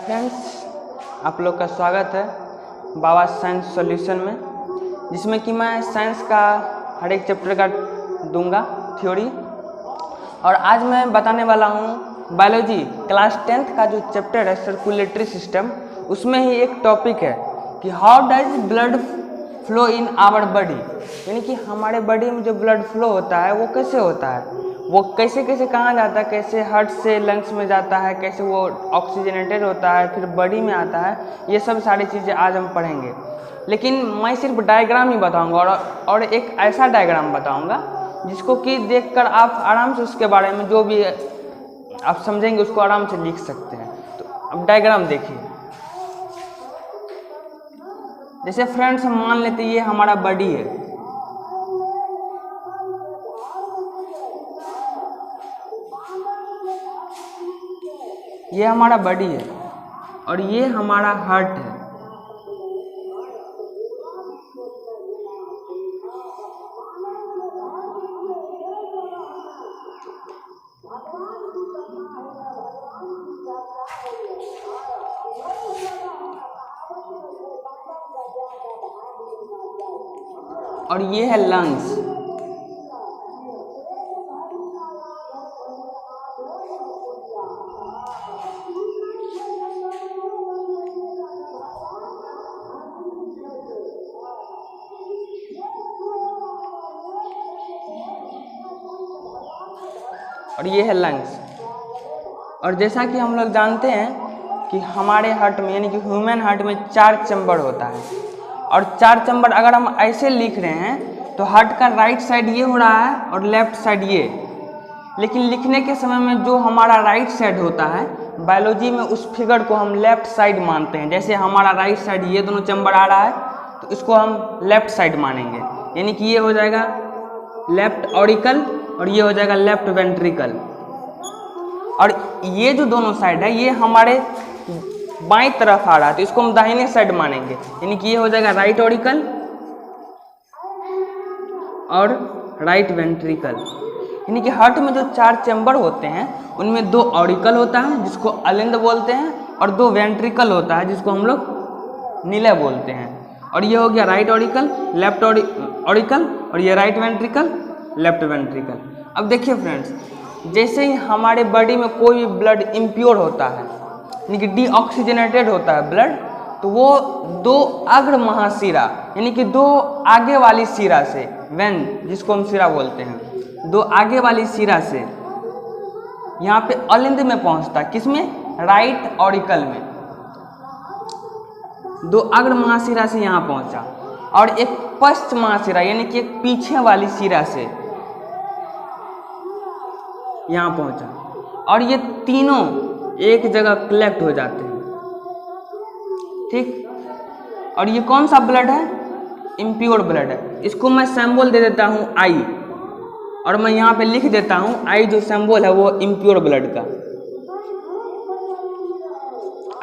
Friends, आप लोग का स्वागत है बाबा साइंस सॉल्यूशन में, जिसमें कि मैं साइंस का हर एक चैप्टर का दूंगा थ्योरी। और आज मैं बताने वाला हूँ बायोलॉजी क्लास 10th का जो चैप्टर है सर्कुलेटरी सिस्टम, उसमें ही एक टॉपिक है कि how does blood flow in our body, यानी कि हमारे बॉडी में जो ब्लड फ्लो होता है वो कैसे होता है, वो कैसे कैसे कहाँ जाता है, कैसे हार्ट से लंग्स में जाता है, कैसे वो ऑक्सीजनेटेड होता है फिर बॉडी में आता है। ये सब सारी चीज़ें आज हम पढ़ेंगे, लेकिन मैं सिर्फ डायग्राम ही बताऊंगा और एक ऐसा डायग्राम बताऊंगा जिसको कि देखकर आप आराम से उसके बारे में जो भी आप समझेंगे उसको आराम से लिख सकते हैं। तो अब डायग्राम देखिए। जैसे फ्रेंड्स हम मान लेते ये हमारा बॉडी है, ये हमारा बॉडी है और ये हमारा हार्ट है। और ये है लंग्स। और ये है लंग्स। और जैसा कि हम लोग जानते हैं कि हमारे हार्ट में यानी कि ह्यूमन हार्ट में 4 चैम्बर होता है, और 4 चैम्बर अगर हम ऐसे लिख रहे हैं तो हार्ट का राइट साइड ये हो रहा है और लेफ्ट साइड ये। लेकिन लिखने के समय में जो हमारा राइट साइड होता है, बायोलॉजी में उस फिगर को हम लेफ्ट साइड मानते हैं। जैसे हमारा राइट साइड ये दोनों चैम्बर आ रहा है तो इसको हम लेफ्ट साइड मानेंगे, यानी कि ये हो जाएगा लेफ्ट ऑरिकल और ये हो जाएगा लेफ्ट वेंट्रिकल। और ये जो दोनों साइड है ये हमारे बाएं तरफ आ रहा है तो इसको हम दाहिने साइड मानेंगे, यानी कि ये हो जाएगा राइट ऑरिकल और राइट वेंट्रिकल। यानी कि हार्ट में जो 4 चैम्बर होते हैं उनमें 2 ऑरिकल होता है जिसको अलिंद बोलते हैं, और 2 वेंट्रिकल होता है जिसको हम लोग नीले बोलते हैं। और ये हो गया राइट ऑरिकल, लेफ्ट ऑरिकल, और ये राइट वेंट्रिकल, लेफ्ट वेंट्रिकल। अब देखिए फ्रेंड्स, जैसे ही हमारे बॉडी में कोई भी ब्लड इम्प्योर होता है यानी कि डीऑक्सीजनेटेड होता है ब्लड, तो वो 2 अग्र महाशिरा यानी कि 2 आगे वाली शिरा से, वेन जिसको हम शिरा बोलते हैं, 2 आगे वाली शिरा से यहाँ पे अलिंद में पहुँचता है। किसमें? राइट ऑरिकल में। 2 अग्र महाशिरा से यहाँ पहुँचा, और एक पश्च महाशिरा यानी कि एक पीछे वाली शिरा से यहाँ पहुँचा, और ये तीनों एक जगह कलेक्ट हो जाते हैं। ठीक। और ये कौन सा ब्लड है? इम्प्योर ब्लड है। इसको मैं सिंबल दे देता हूँ आई, और मैं यहाँ पे लिख देता हूँ आई जो सिंबल है वो इम्प्योर ब्लड का।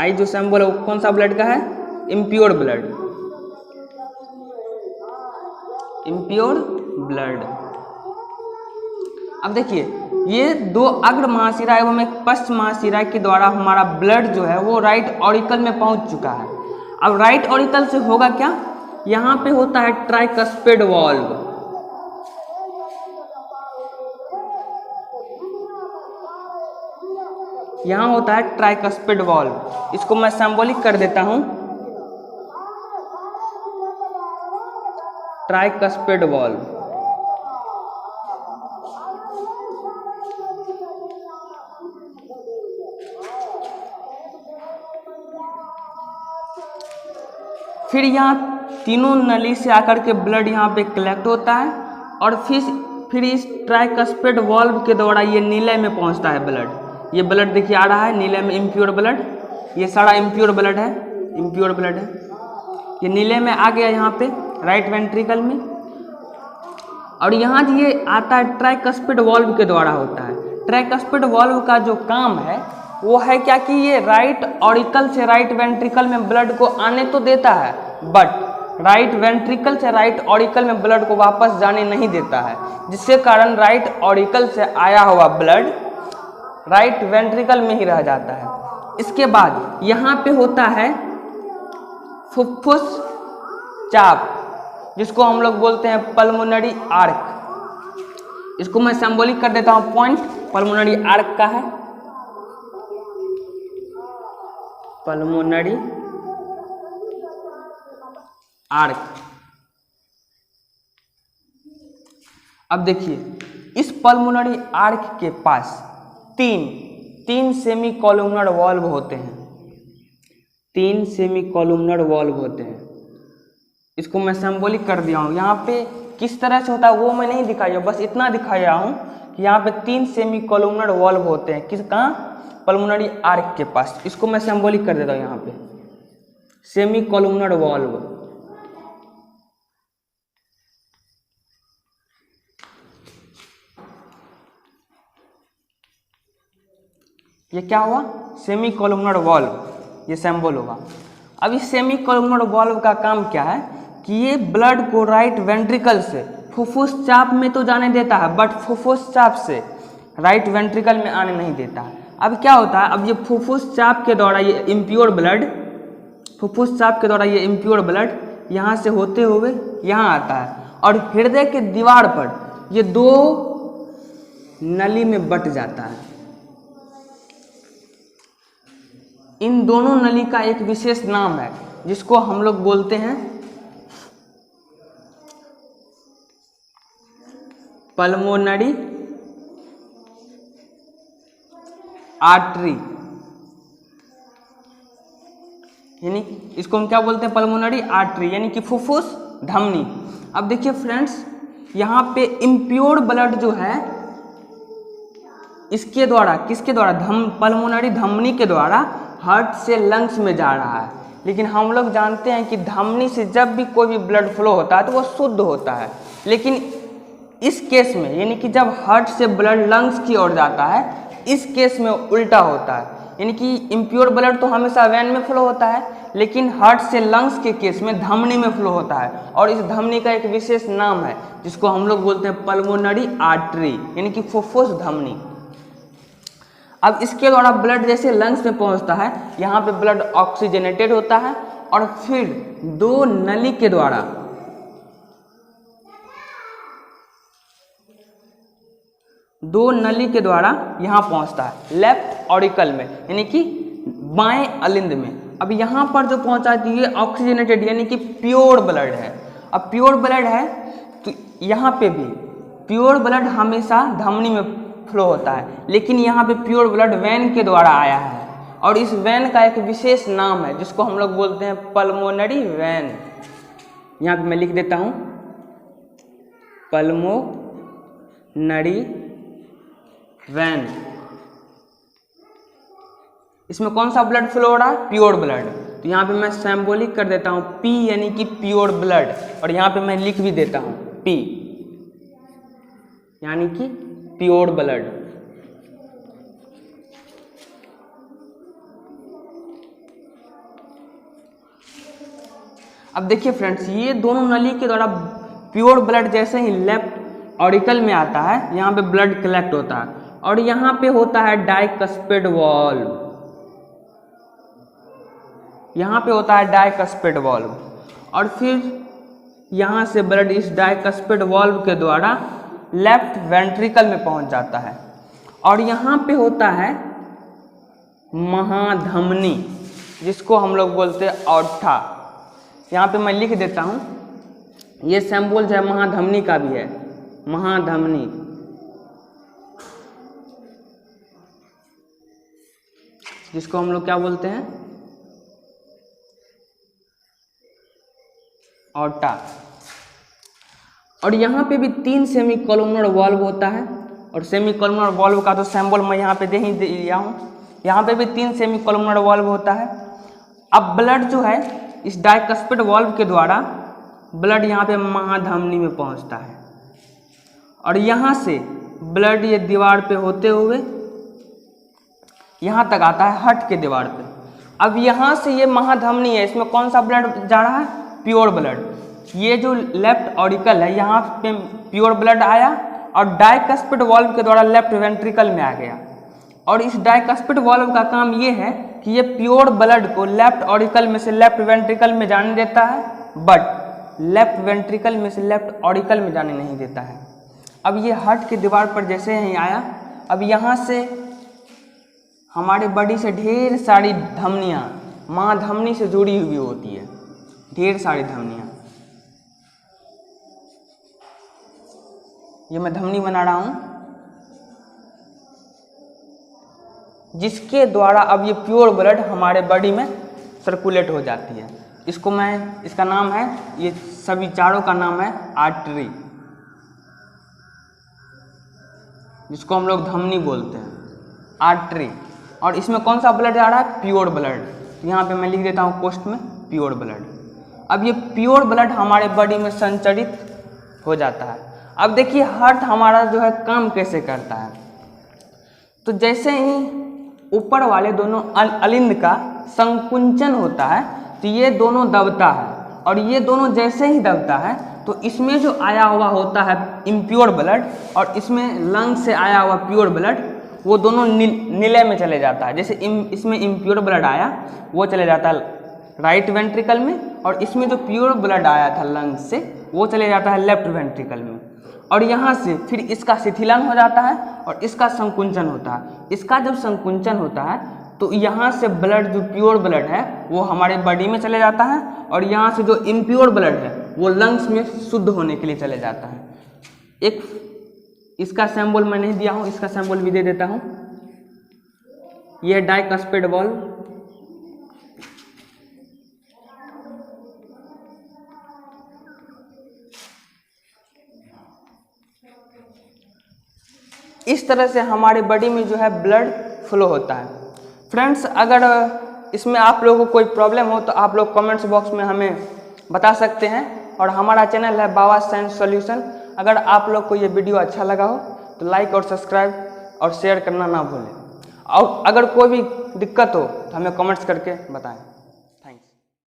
आई जो सिंबल है वो कौन सा ब्लड का है? Impure blood. Impure blood. अब देखिए, ये 2 अग्र महाशिरा एवं एक पश्च महाशिरा के द्वारा हमारा ब्लड जो है वो राइट ऑरिकल में पहुंच चुका है। अब राइट ऑरिकल से होगा क्या? यहाँ पे होता है ट्राइकस्पिड वाल्व। यहाँ होता है ट्राइकस्पिड वाल्व। इसको मैं सिंबॉलिक कर देता हूँ, ट्राइकस्पिड वाल्व। फिर यहाँ तीनों नली से आकर के ब्लड यहाँ पे कलेक्ट होता है, और फिर इस ट्राइकस्पिड वाल्व के द्वारा ये नीले में पहुँचता है ब्लड। ये ब्लड देखिए आ रहा है नीले में, इम्प्योर ब्लड। ये सारा इम्प्योर ब्लड है, इम्प्योर ब्लड है। ये नीले में आ गया यहाँ पे राइट वेंट्रिकल में, और यहाँ ये आता है ट्राइकस्पिड वाल्व के द्वारा होता है। ट्राइकस्पिड वाल्व का जो काम है वो है क्या कि ये राइट ऑरिकल से राइट वेंट्रिकल में ब्लड को आने तो देता है, बट राइट वेंट्रिकल से राइट ऑरिकल में ब्लड को वापस जाने नहीं देता है, जिसके कारण राइट ऑरिकल से आया हुआ ब्लड राइट वेंट्रिकल में ही रह जाता है। इसके बाद यहाँ पे होता है फुफ्फुस चाप, जिसको हम लोग बोलते हैं पल्मोनरी आर्क। इसको मैं सिंबॉलिक कर देता हूँ, पॉइंट पल्मोनरी आर्क का है, पल्मोनरी आर्क। अब देखिए इस पल्मोनरी आर्क के पास तीन सेमी कॉलमनर वॉल्व होते हैं, 3 सेमी कॉलमनर वॉल्व होते हैं। इसको मैं सिंबॉलिक कर दिया हूँ। यहाँ पे किस तरह से होता है वो मैं नहीं दिखाया, बस इतना दिखाया हूँ कि यहाँ पे 3 सेमी कॉलमनर वॉल्व होते हैं। किस कहाँ? पल्मोनरी आर्क के पास। इसको मैं सिंबॉलिक कर देता हूँ यहाँ पे, सेमी कॉलमनर वॉल्व। ये क्या हुआ? सेमी कॉलमनर वॉल्व, ये सिंबल होगा। अब इस सेमी कॉलमनर वॉल्व का काम क्या है कि ये ब्लड को राइट वेंट्रिकल से फुफ्फुस चाप में तो जाने देता है, बट फुफ्फुस चाप से राइट वेंट्रिकल में आने नहीं देता है। अब क्या होता है, अब ये फुफ्फुस चाप के द्वारा ये इम्प्योर ब्लड, फुफ्फुस चाप के द्वारा ये इम्प्योर ब्लड यहाँ से होते हुए यहाँ आता है और हृदय के दीवार पर ये 2 नली में बट जाता है। इन दोनों नली का एक विशेष नाम है जिसको हम लोग बोलते हैं पल्मोनरी आर्टरी, यानी इसको हम क्या बोलते हैं? पल्मोनरी आर्टरी, यानी कि फुफ्फुस धमनी। अब देखिए फ्रेंड्स, यहाँ पे इम्प्योर ब्लड जो है इसके द्वारा, किसके द्वारा? पल्मोनरी धमनी के द्वारा हार्ट से लंग्स में जा रहा है। लेकिन हम लोग जानते हैं कि धमनी से जब भी कोई भी ब्लड फ्लो होता है तो वो शुद्ध होता है, लेकिन इस केस में, यानी कि जब हार्ट से ब्लड लंग्स की ओर जाता है, इस केस में उल्टा होता है। यानी कि इम्प्योर ब्लड तो हमेशा वेन में फ्लो होता है, लेकिन हार्ट से लंग्स के केस में धमनी में फ्लो होता है। और इस धमनी का एक विशेष नाम है जिसको हम लोग बोलते हैं पल्मोनरी आर्टरी, यानी कि फुफ्फुस धमनी। अब इसके द्वारा ब्लड जैसे लंग्स में पहुंचता है, यहाँ पे ब्लड ऑक्सीजनेटेड होता है और फिर 2 नली के द्वारा यहाँ पहुंचता है लेफ्ट ऑरिकल में, यानी कि बाएं अलिंद में। अब यहाँ पर जो पहुंचा है ऑक्सीजनेटेड, यानी कि प्योर ब्लड है। अब प्योर ब्लड है तो यहाँ पे भी प्योर ब्लड हमेशा धमनी में फ्लो होता है, लेकिन यहाँ पे प्योर ब्लड वेन के द्वारा आया है और इस वेन का एक विशेष नाम है जिसको हम लोग बोलते हैं पल्मोनरी वेन। यहाँ पे मैं लिख देता हूँ पल्मोनरी वेन। इसमें कौन सा ब्लड फ्लो हो रहा है? Pure blood. तो यहाँ पे मैं सिंबॉलिक कर देता हूँ P, यानी कि प्योर ब्लड, और यहाँ पे मैं लिख भी देता हूँ P, यानी कि प्योर ब्लड। अब देखिए फ्रेंड्स, ये दोनों नली के द्वारा प्योर ब्लड जैसे ही लेफ्ट ऑरिकल में आता है, यहाँ पे ब्लड कलेक्ट होता है और यहाँ पे होता है डाइकस्पिड वॉल्व। यहाँ पे होता है डाइकस्पिड वॉल्व और फिर यहाँ से ब्लड इस डाइकस्पिड वॉल्व के द्वारा लेफ्ट वेंट्रिकल में पहुंच जाता है और यहाँ पे होता है महाधमनी, जिसको हम लोग बोलते हैं औठा। यहाँ पे मैं लिख देता हूँ, ये सिंबल जो है महाधमनी का भी है, महाधमनी। जिसको हम लोग क्या बोलते हैं? औठा। और यहाँ पे भी 3 सेमी कॉलमनर वॉल्व होता है और सेमी कॉलमनर वॉल्व का तो सिंबल मैं यहाँ पे दे ही दिया हूँ। यहाँ पे भी 3 सेमी कॉलमनर वॉल्व होता है। अब ब्लड जो है इस डाइकस्पिड वॉल्व के द्वारा ब्लड यहाँ पे महाधमनी में पहुँचता है और यहाँ से ब्लड ये दीवार पे होते हुए यहाँ तक आता है हार्ट के दीवार पे। अब यहाँ से ये महाधमनी है, इसमें कौन सा ब्लड जा रहा है? Pure blood. ये जो लेफ्ट ऑरिकल है यहाँ पे प्योर ब्लड आया और डाइकस्पिड वॉल्व के द्वारा लेफ्ट वेंट्रिकल में आ गया। और इस डाइकस्पिड वॉल्व का काम ये है कि ये प्योर ब्लड को लेफ्ट ऑरिकल में से लेफ्ट वेंट्रिकल में जाने देता है, बट लेफ्ट वेंट्रिकल में से लेफ्ट ऑरिकल में जाने नहीं देता है। अब ये हार्ट की दीवार पर जैसे ही आया, अब यहाँ से हमारे बॉडी से ढेर सारी धमनियाँ महाधमनी से जुड़ी हुई होती है, ढेर सारी धमनियाँ। ये मैं धमनी बना रहा हूँ, जिसके द्वारा अब ये प्योर ब्लड हमारे बॉडी में सर्कुलेट हो जाती है। इसका नाम है, ये सभी चारों का नाम है आर्टरी, जिसको हम लोग धमनी बोलते हैं, आर्टरी। और इसमें कौन सा ब्लड जा रहा है? Pure blood. तो यहाँ पे मैं लिख देता हूँ पोस्ट में प्योर ब्लड। अब ये प्योर ब्लड हमारे बॉडी में संचरित हो जाता है। अब देखिए हार्ट हमारा जो है काम कैसे करता है। तो जैसे ही ऊपर वाले दोनों अलिंद का संकुंचन होता है तो ये दोनों दबता है, और ये दोनों जैसे ही दबता है तो इसमें जो आया हुआ होता है इम्प्योर ब्लड और इसमें लंग से आया हुआ प्योर ब्लड, वो दोनों नीले में चले जाता है। जैसे इसमें इम्प्योर ब्लड आया वो चले जाता है राइट वेंट्रिकल में, और इसमें जो प्योर ब्लड आया था लंग से वो चले जाता है लेफ्ट वेंट्रिकल में। और यहाँ से फिर इसका शिथिलन हो जाता है और इसका संकुंचन होता है। इसका जब संकुंचन होता है तो यहाँ से ब्लड जो प्योर ब्लड है वो हमारे बॉडी में चले जाता है, और यहाँ से जो इम्प्योर ब्लड है वो लंग्स में शुद्ध होने के लिए चले जाता है। एक इसका सैंबल मैं नहीं दिया हूँ, इसका सैंबल भी दे देता हूँ। ये डाइकस्पेड वाल्व, इस तरह से हमारे बॉडी में जो है ब्लड फ्लो होता है। फ्रेंड्स, अगर इसमें आप लोगों को कोई प्रॉब्लम हो तो आप लोग कमेंट्स बॉक्स में हमें बता सकते हैं, और हमारा चैनल है बाबा साइंस सॉल्यूशन। अगर आप लोग को ये वीडियो अच्छा लगा हो तो लाइक और सब्सक्राइब और शेयर करना ना भूलें, और अगर कोई भी दिक्कत हो तो हमें कमेंट्स करके बताएं।